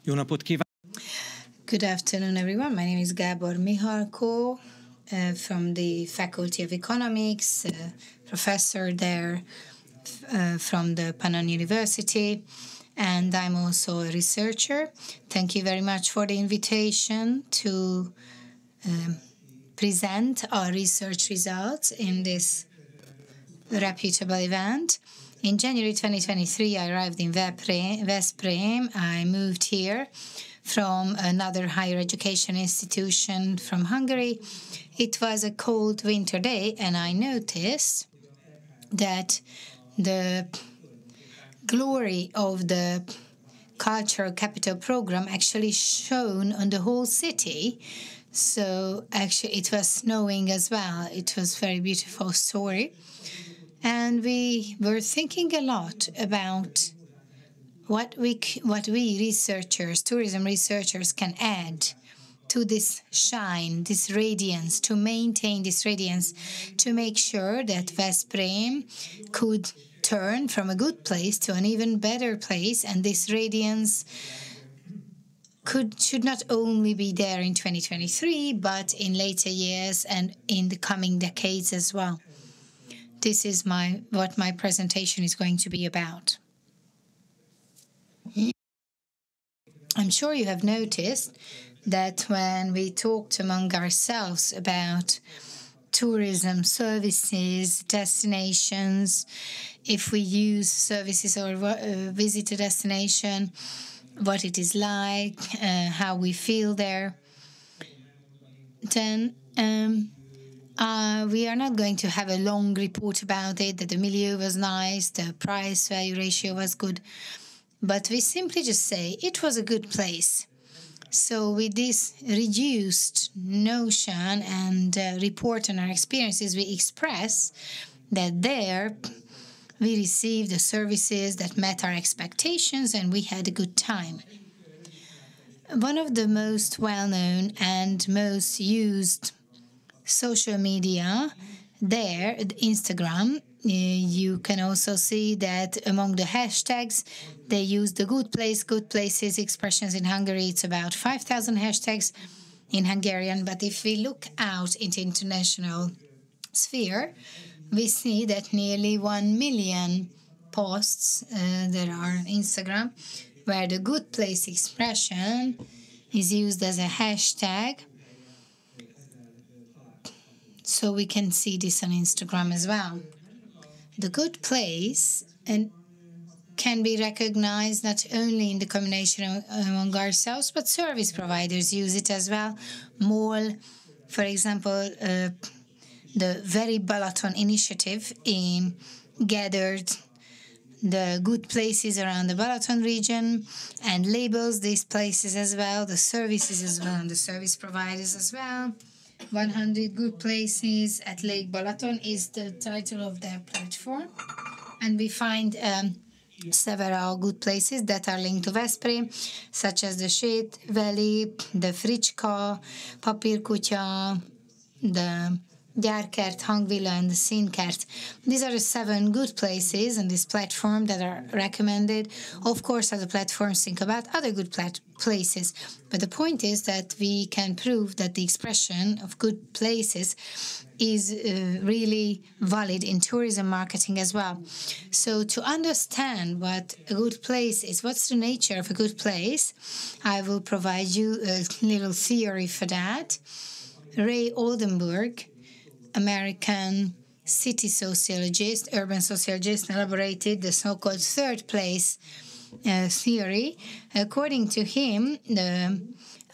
Jó napot kívánok! Good afternoon, everyone. My name is Gábor Michalkó from the Faculty of Economics, professor there from the Pannonia University, and I'm also a researcher. Thank you very much for the invitation to present our research results in this reputable event. In January 2023, I arrived in Veszprém. I moved here from another higher education institution from Hungary. It was a cold winter day, and I noticed that the glory of the cultural capital program actually shone on the whole city. So actually it was snowing as well. It was a very beautiful story. And we were thinking a lot about what we researchers, tourism researchers, can add to this shine, this radiance, to maintain this radiance, to make sure that Veszprém could turn from a good place to an even better place, and this radiance should not only be there in 2023, but in later years and in the coming decades as well. This is what my presentation is going to be about. I'm sure you have noticed that when we talked among ourselves about tourism services, destinations, if we use services or visit a destination, what it is like, how we feel there, then we are not going to have a long report about it, that the milieu was nice, the price-value ratio was good, but we simply just say it was a good place. So with this reduced notion and report on our experiences, we express that there we received the services that met our expectations and we had a good time. One of the most well-known and most used social media there, Instagram, you can also see that among the hashtags, they use the good places expressions in Hungary. It's about 5,000 hashtags in Hungarian. But if we look out into international sphere, we see that nearly 1 million posts there are on Instagram where the good place expression is used as a hashtag. So we can see this on Instagram as well. The good place can be recognized not only in the combination among ourselves, but service providers use it as well. Mall, for example, the Veszprém-Balaton initiative gathered the good places around the Balaton region and labels these places as well, the services as well, and the service providers as well. 100 Good Places at Lake Balaton is the title of their platform. And we find several good places that are linked to Veszprém, such as the Sét Valley, the Fricska, Papírkutya, the Gyárkert, Hangvilla, and the Színkert. These are the 7 good places on this platform that are recommended. Of course, other platforms think about other good places, but the point is that we can prove that the expression of good places is really valid in tourism marketing as well. So to understand what a good place is, what's the nature of a good place, I will provide you a little theory for that. Ray Oldenburg, American city sociologist, urban sociologist, elaborated the so-called third place theory. According to him,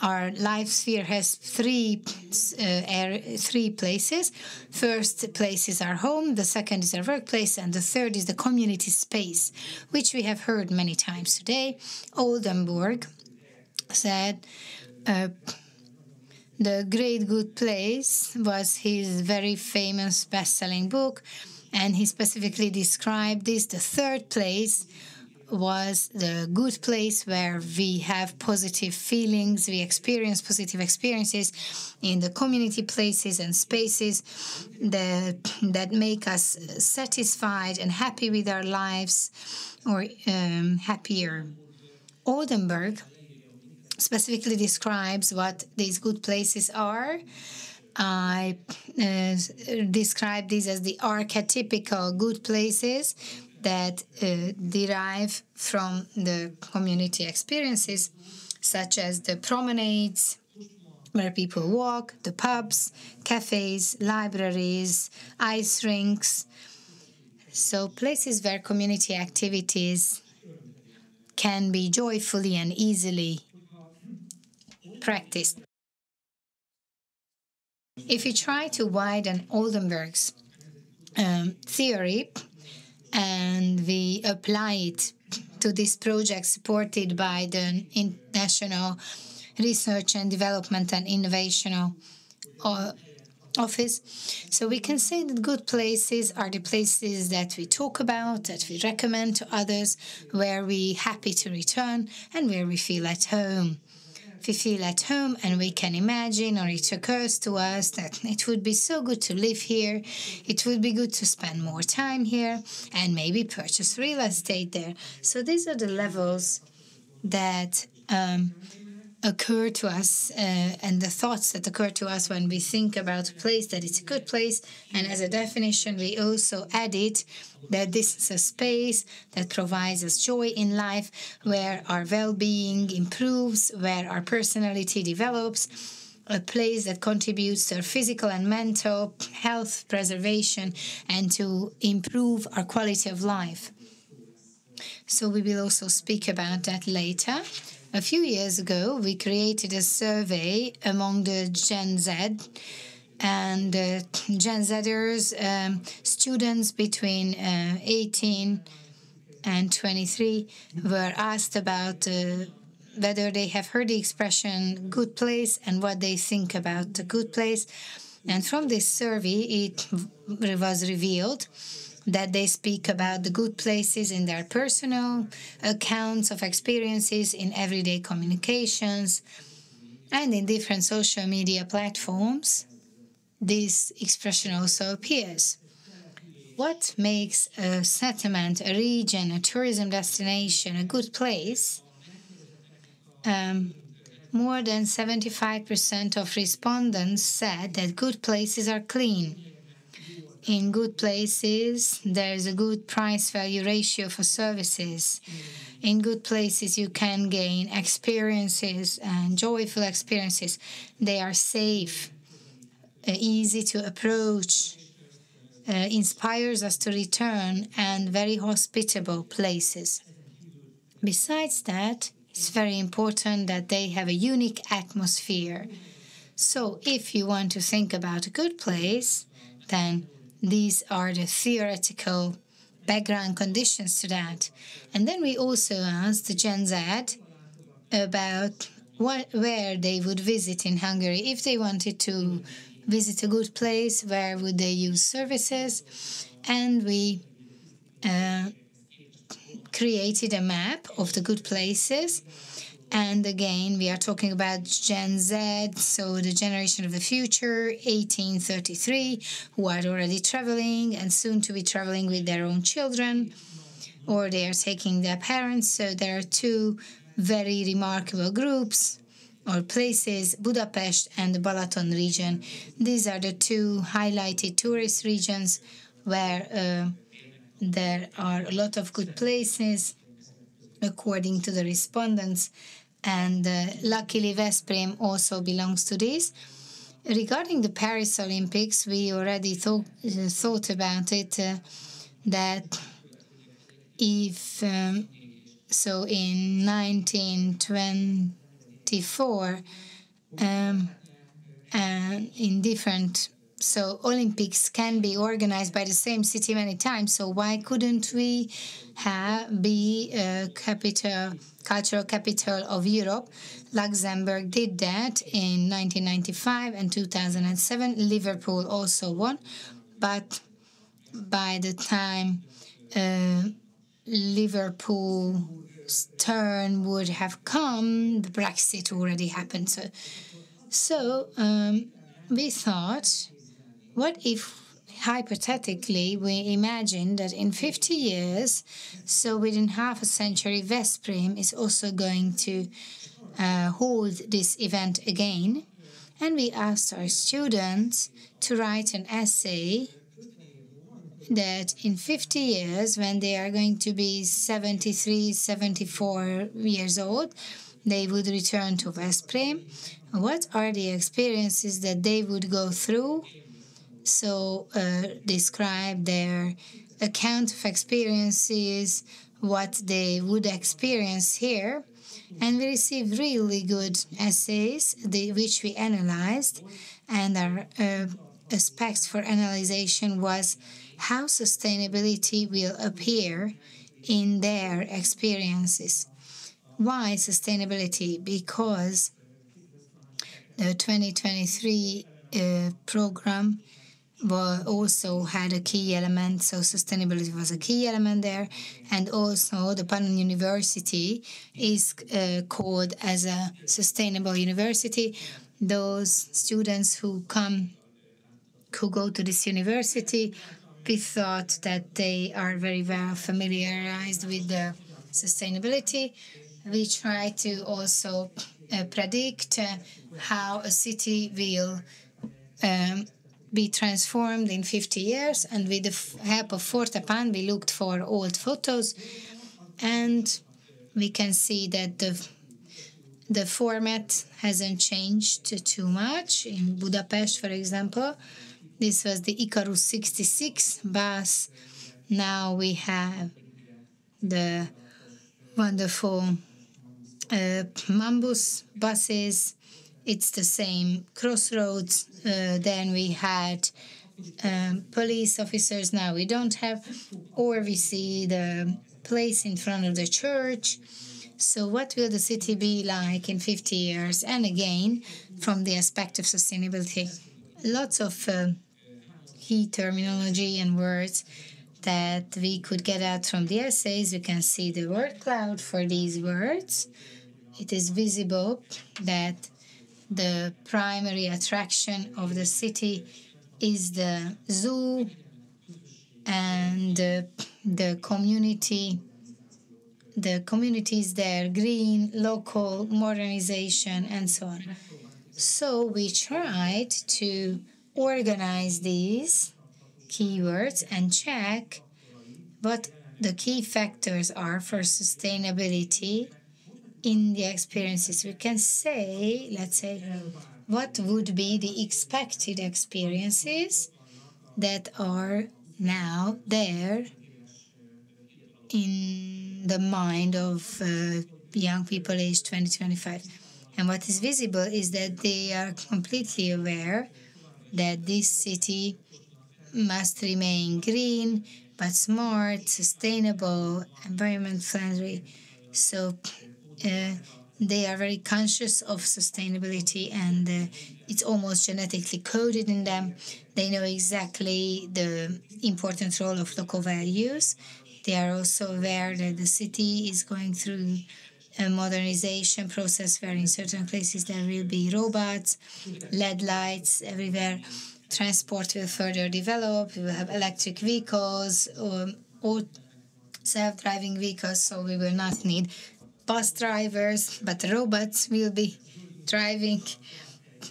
our life sphere has three places. First place is our home, the second is our workplace, and the third is the community space, which we have heard many times today. Oldenburg said The Great Good Place was his very famous best-selling book, and he specifically described this. The third place was the good place where we have positive feelings, we experience positive experiences in the community places and spaces that make us satisfied and happy with our lives, or happier. Oldenburg specifically describes what these good places are. I describe these as the archetypical good places that derive from the community experiences, such as the promenades where people walk, the pubs, cafes, libraries, ice rinks. So places where community activities can be joyfully and easily practiced. If we try to widen Oldenburg's theory and we apply it to this project supported by the International Research and Development and Innovation Office, so we can say that good places are the places that we talk about, that we recommend to others, where we're happy to return and where we feel at home. If we feel at home and we can imagine, or it occurs to us that it would be so good to live here, it would be good to spend more time here and maybe purchase real estate there. So these are the levels that occur to us and the thoughts that occur to us when we think about a place, that it's a good place. And as a definition, we also added that this is a space that provides us joy in life, where our well-being improves, where our personality develops, a place that contributes to our physical and mental health preservation and to improve our quality of life. So we will also speak about that later. A few years ago, we created a survey among the Gen Z, and Gen Zers, students between 18 and 23, were asked about whether they have heard the expression good place and what they think about the good place. And from this survey, it was revealed that they speak about the good places in their personal accounts of experiences, in everyday communications, and in different social media platforms. This expression also appears. What makes a settlement, a region, a tourism destination a good place? More than 75% of respondents said that good places are clean. In good places, there's a good price-value ratio for services. In good places, you can gain experiences and joyful experiences. They are safe, easy to approach, inspires us to return, and very hospitable places. Besides that, it's very important that they have a unique atmosphere. So if you want to think about a good place, then these are the theoretical background conditions to that. And then we also asked the Gen Z about where they would visit in Hungary. If they wanted to visit a good place, where would they use services? And we created a map of the good places. And again, we are talking about Gen Z, so the generation of the future, 1833, who are already traveling and soon to be traveling with their own children, or they are taking their parents. So there are two very remarkable groups or places, Budapest and the Balaton region. These are the two highlighted tourist regions where there are a lot of good places, according to the respondents, and luckily Veszprém also belongs to this. Regarding the Paris Olympics, we already thought about it, that if, so in 1924, and in different, so Olympics can be organized by the same city many times, so why couldn't we be a cultural capital of Europe? Luxembourg did that in 1995 and 2007. Liverpool also won, but by the time Liverpool's turn would have come, the Brexit already happened. So we thought, what if hypothetically we imagine that in 50 years, so within half a century, Veszprém is also going to hold this event again. And we asked our students to write an essay that in 50 years, when they are going to be 73, 74 years old, they would return to Veszprém. What are the experiences that they would go through? So describe their account of experiences, what they would experience here. And we received really good essays, which we analyzed. And our aspects for analyzation was how sustainability will appear in their experiences. Why sustainability? Because the 2023 program also had a key element, so sustainability was a key element there, and also the Pannonia University is called as a sustainable university. Those students who go to this university, we thought that they are very well familiarized with the sustainability. We try to also predict how a city will be transformed in 50 years. And with the help of Fortepan, we looked for old photos. And we can see that the format hasn't changed too much. In Budapest, for example, this was the Icarus 66 bus. Now we have the wonderful Mambus buses. It's the same crossroads. Then we had police officers. Now we don't have. Or we see the place in front of the church. So what will the city be like in 50 years? And again, from the aspect of sustainability, lots of key terminology and words that we could get out from the essays. We can see the word cloud for these words. It is visible that the primary attraction of the city is the zoo and the community. The communities there, green, local, modernization, and so on. So we tried to organize these keywords and check what the key factors are for sustainability in the experiences. We can say, let's say, what would be the expected experiences that are now there in the mind of young people aged 20-25. And what is visible is that they are completely aware that this city must remain green, but smart, sustainable, environment friendly. So they are very conscious of sustainability, and it's almost genetically coded in them. They know exactly the important role of local values. They are also aware that the city is going through a modernization process where in certain places there will be robots, LED lights everywhere. Transport will further develop. We will have electric vehicles or self-driving vehicles, so we will not need bus drivers, but robots will be driving.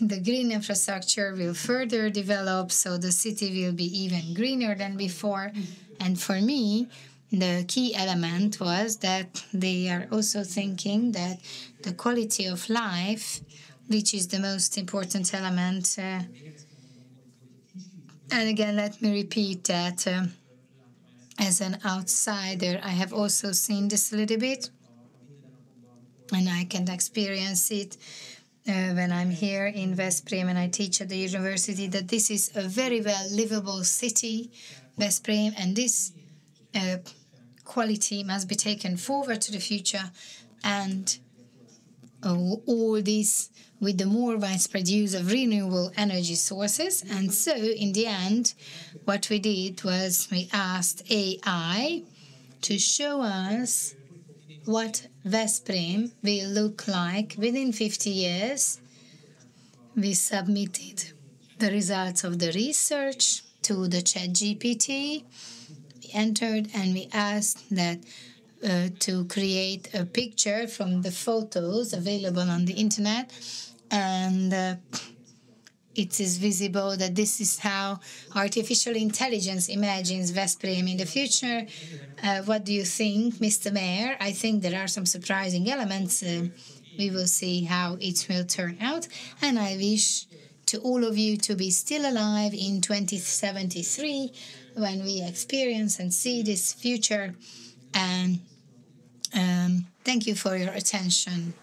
The green infrastructure will further develop, so the city will be even greener than before. And for me, the key element was that they are also thinking that the quality of life, which is the most important element, and again, let me repeat that as an outsider, I have also seen this a little bit, and I can experience it when I'm here in Veszprém and I teach at the university, that this is a very well livable city, Veszprém, and this quality must be taken forward to the future, and all this with the more widespread use of renewable energy sources. And so in the end, what we did was we asked AI to show us what Veszprém will look like within 50 years. We submitted the results of the research to the ChatGPT. We entered and we asked that to create a picture from the photos available on the internet, and it is visible that this is how artificial intelligence imagines Veszprém in the future. What do you think, Mr. Mayor? I think there are some surprising elements. We will see how it will turn out, and I wish to all of you to be still alive in 2073 when we experience and see this future. And thank you for your attention.